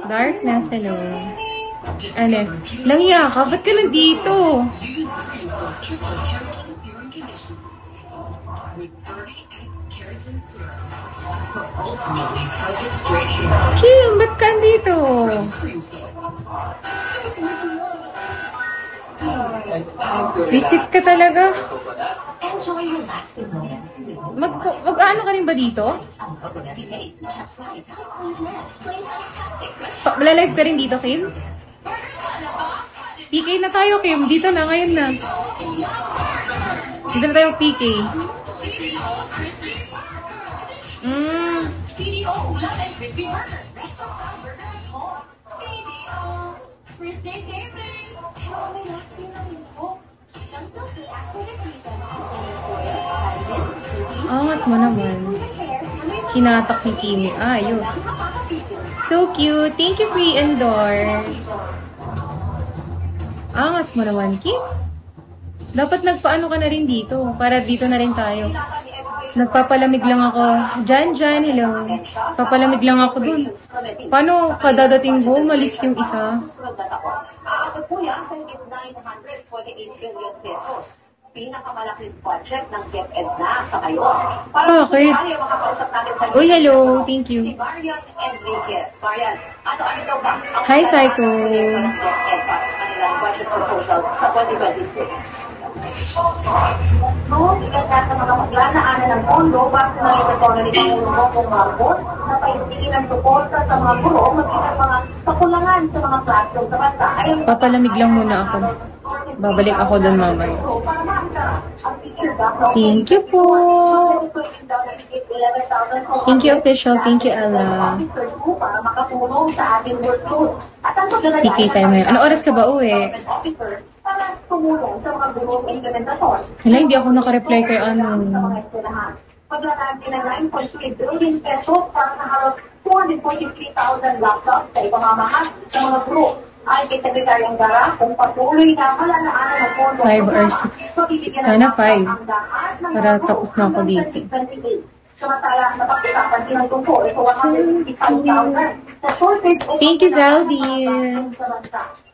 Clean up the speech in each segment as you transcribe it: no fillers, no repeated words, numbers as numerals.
Darkness, hello. Anes, langya ka? Ba't ka nandito? Kim, ba't ka nandito? Visit ka talaga? Mag-ano ka rin ba dito? Malalive ka rin dito, Kim? PK na tayo, Kim. Dito na, ngayon na. Dito na tayo, PK. Angas mo naman. Hinatak ni Kimi. Ayos. So cute. Thank you, free endorse. Angas mo naman, Kim. Dapat nagpaano ka na rin dito. Para dito na rin tayo. Nagpapalamig lang ako. Jan, hello. Papalamig lang ako dun. Paano kadadating mo? Malis yung isa. Ito po yan sa 948 billion pesos. Pinakamalaking budget ng DepEd sa ngayon. Para okay. Makakausap natin sa uy, hello. Thank you. Si Marian Enriquez. Marian, ano daw ba? Hi, Psycho. Para sa kanilang budget proposal sa 2026. Noong ikat na mga maglanaanan ng pondo, bakit na ito na rin ang ulo kung marbon na paibigin ng suporta sa mga guro, magiging mga kakulangan sa mga classroom sa bansa. Papalamig lang muna ako. Babalik ako doon mamaya. Thank you po. Thank you, official. Thank you, Ella. PK tayo ngayon. Ano oras ka ba uwi? Hala, hindi ako nakareply kay ano. Paglalagay ng 9.3 billion pesos para na halos 243,000 laptops sa ibang mamahal sa mga group. Ay kay Secretary Angara kung patuloy na malalaanan ng pondo 5 or 6. Sana 5. Para tapos na ako dito. Samantala sa pag-usapan tinutungko ito 165,000 sa shortage. Thank you, Zaldi.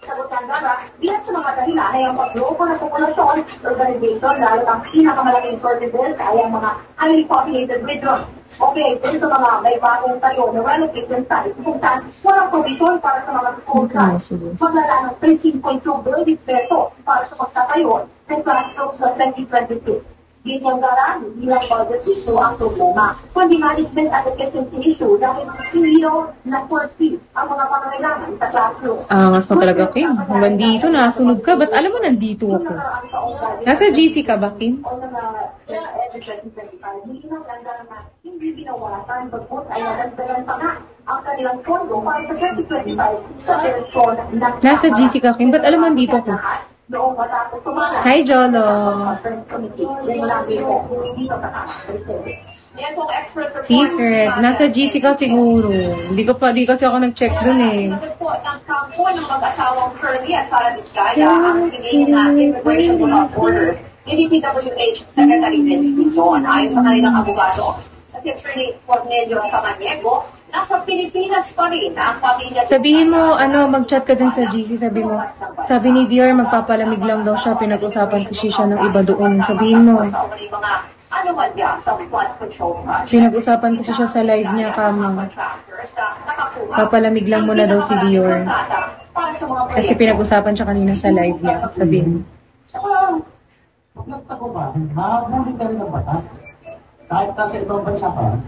Sagot ng Angara, bilang sa mga dahilan ay ang pagloko ng populasyon, urbanization, lalo ang pinakamalaking shortages ay ang mga highly populated regions. Okay, dito mga may bagong tayo na relocation sites kung saan walang provision para sa mga school sites. Maglala ng 13.2 billion peso para sa pagtatayo ng classroom sa 2022. Dito ang garang, hindi lang budget issue ang problema, kundi management at efficiency issue dahil hindi na foresee ang mga pangangailangan sa classroom. Angas mo talaga, Kim. Hanggang dito, nasunod ka. Ba't alam mo nandito ako? Nasa GC ka ba, Kim? Hindi binawasan, bagkos ay nadagdagan pa nga ang kanilang pondo para sa 2025 sa eleksyon. Nasa GC ka, Kim. Ba't alam mo nandito ako? Hi, Jolo. Secret. Nasa GC ka siguro. Di kasi ako nag-check dun eh. Ng mag-asawang Curly at Sara Vizcaya ang pinili na immigration order ni DPWH Secretary Vince Dizon. Ayon sa kanilang abogado, si Attorney Cornelio Samaniego, nasa Pilipinas pa rin ang pamilya. Sabihin mo, mag-chat ka din sa GC, sabi ni Dior, magpapalamig lang daw siya, pinag-usapan kasi siya ng iba doon. Sabihin mo. Pinag-usapan kasi siya sa live niya, kamo. Papalamig lang muna daw si Dior. Kasi pinag-usapan siya kanina sa live niya. Sabihin mo. Nagtako ba? Mahabuli ka rin ang batas. Kahit nasa ibang bansa pa,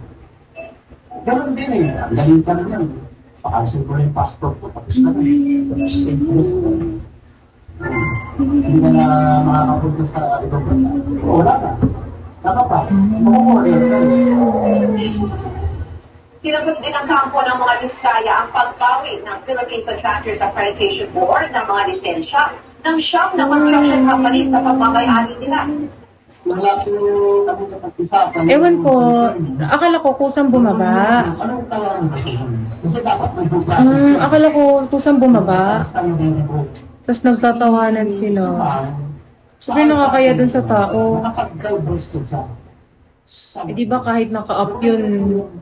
ganoon din eh. Ang galing ka na yan. Pakasin ko na yung passport ko, tapos na rin. State post ko. Hindi ka na makakapunta sa ibang bansa. Wala na. Nakapas. Sinagot din ang kampo ng mga Vizcaya ang pagbawi ng Philippine Contractors Accreditation Board ng mga lisensya ng siyam na construction company sa pagmamayari nila. Ewan ko, akala ko kusang bumaba. Akala ko kusang bumaba. Tapos nagtatawanan sila. Sabi nakakaya dun sa tao. Sa Eh, di ba kahit naka-up yun,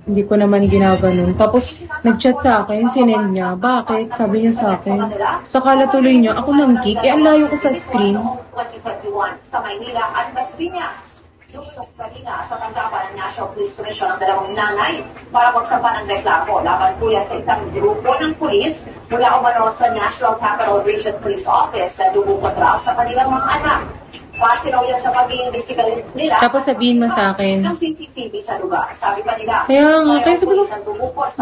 hindi ko naman ginaganon. Tapos, nag-chat sa akin, sinend niya. Bakit? Sabi niya sa akin. Sakala tuloy niya, ako nang-kick. Eh, ang layo ko sa screen. 2021 sa Maynila at Las Piñas. Lumunok kanina sa tanggapan ng National Police Commission ang dalawang nanay para magsampa ng reklamo laban kuya sa isang grupo ng pulis mula umano sa National Capital Region Police Office na dumukot raw sa kanilang mga anak. Base raw yan sa pag-iimbestiga nila. Tapos sabihin mo sa akin. Ng CCTV sa lugar. Sabi pa nila. Kaya nga, kaya sabi ko, ba't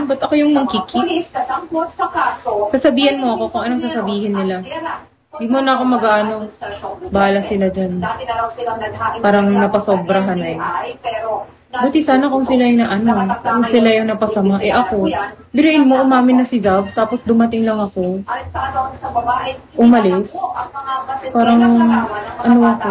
ba't ako yung nangkiki? Pulis kasangkot sa kaso. Sasabihan mo ako kung anong sasabihin nila. Di mo na ako mag-ano. Bahala sila dyan. Parang napasobrahan na yun. Buti sana kung sila yung kung sila yung napasama. Eh ako, biruin mo, umamin na si Zav, tapos dumating lang ako. Umalis. Parang, ano ako.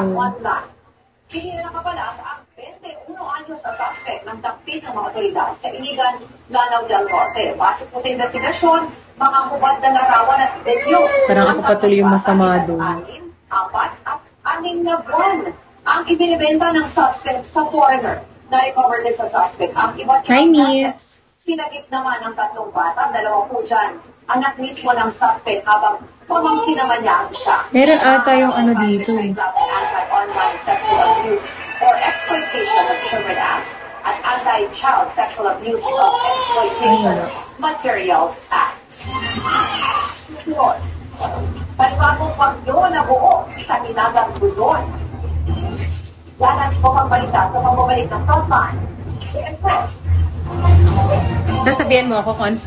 Pinakabalat ang 21 anyos na suspect ng dapit ng mga otoridad sa Iligan, Lanao del Norte. Base po sa investigasyon, mga hubad na larawan at video. Parang ako patuloy yung masama doon. 4 at 6 na buwan ang ibinibenta ng suspect sa foreigner. Na-recover din sa suspect ang iba't Hi, ibang Miss. gadgets. Sinagip naman ang 3 bata, 2 po dyan. Anak mismo ng suspect habang pamangkin naman niya ang siya. Meron ata yung ano dito. Anti-Online Sexual Abuse or Exploitation of Children Act at Anti-Child Sexual Abuse of Exploitation Materials Act. Susunod, panibagong paglo na buo sa Nilagang Luzon. Yan ang ito pagbalita sa pambabalik ng Frontline. The Express. Sasabihan mo ako kung ano